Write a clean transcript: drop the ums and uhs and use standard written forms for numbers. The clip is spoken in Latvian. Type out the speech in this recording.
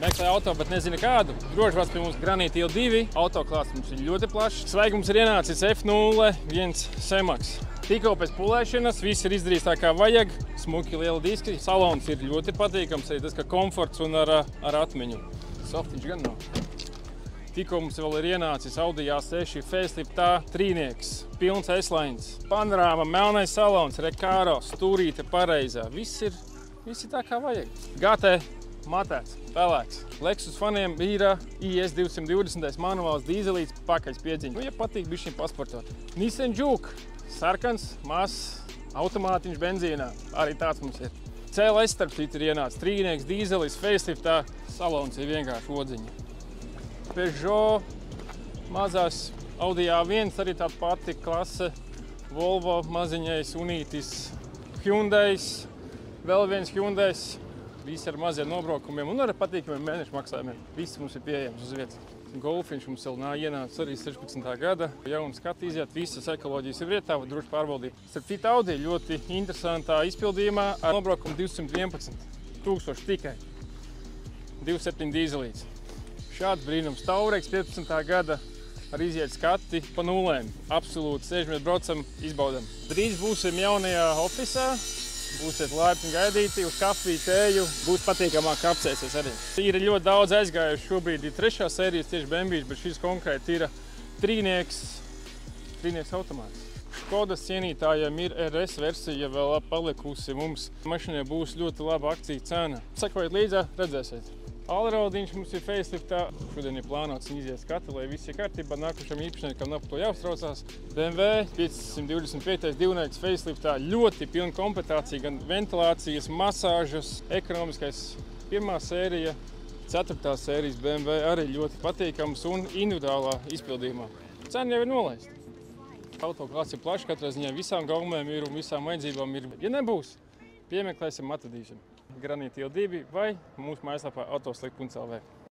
Meklē auto, bet nezina kādu. Drošvārds pie mums Granīta iela 2. Autoklāsts mums ir ļoti plašs. Svaigums ir ienācis F01 Semax. Tikko pēc pulēšanas viss ir izdarīts tā kā vajag. Smuki lieli diski. Salons ir ļoti patīkams, arī tas, ka komforts un ar atmiņu. Softiņš gan nav. Tikko mums vēl ir ienācis Audi A6 faceliftā trīnieks. Pilns S-lines. Panorāma, melnais salons, Recaro, stūrīte pareizā. Viss ir tā kā vajag. GT matēts, pelēks. Lexus faniem ir IS 220 manuāls dīzelīts pakaļs piedziņš. Ja patīk bišķiņ pasportot. Nissan Juke, sarkans, mazs automātiņš benzīnā. Arī tāds mums ir. CLS starp citu ir ienācis trīnieks, dīzelis, faceliftā. Salons ir vienkārši odziņa. Peugeot, mazās Audi A1, arī tāda pati klase. Volvo, maziņais, Unītis, Hyundais, vēl viens Hyundais. Visi ar maziem nobraukumiem un ar patīkamiem mēnešu maksājumiem. Viss mums ir pieejams uz vietas. Golfiņš mums vēl ienācis arī 16. gada. Jaunu skatu iziet, visas ekoloģijas ir vietā, droši pārbaudīt. Starp citu Audi ļoti interesantā izpildījumā ar nobraukumu 211 000 tikai. 2.7 dīzelīts. Šāds brīnums. Taureks 15. gada ar iziet skati pa nulēm. Absolūti sēžamies, braucam, izbaudam. Drīz būsim jaunajā ofisā. Būsiet laipni gaidīti uz kafiju, tēju, būs patīkamāk apsēsties arī. Ir ļoti daudz aizgājuši, šobrīd ir 3. sērijas tieši BMW, bet šis konkrēti ir trīnieks automāts. Škodas cienītājiem ir RS versija vēl palikusi mums. Mašīnai būs ļoti laba akcija cena. Sekojiet līdzā, redzēsiet. Allroadiņš mums ir faceliftā. Šodien ir plānots iziet skati, lai viss ir kārtībā. Nākušam īpašniekam nav par to jāuztraucās. BMW 525. divnieks faceliftā ļoti pilna komplektācija, gan ventilācijas, masāžas, ekonomiskais 1. sērija, 4. sērijas BMW arī ļoti patīkams un individuālā izpildījumā. Cena jau ir nolaista. Autoklāsts ir plašs, katrā ziņā visām gaumēm ir un visām vajadzībām ir. Ja nebūs, piemeklēsim, atradīsim. Granīta iela 2 vai mūsu mājaslapā autoslikt.lv.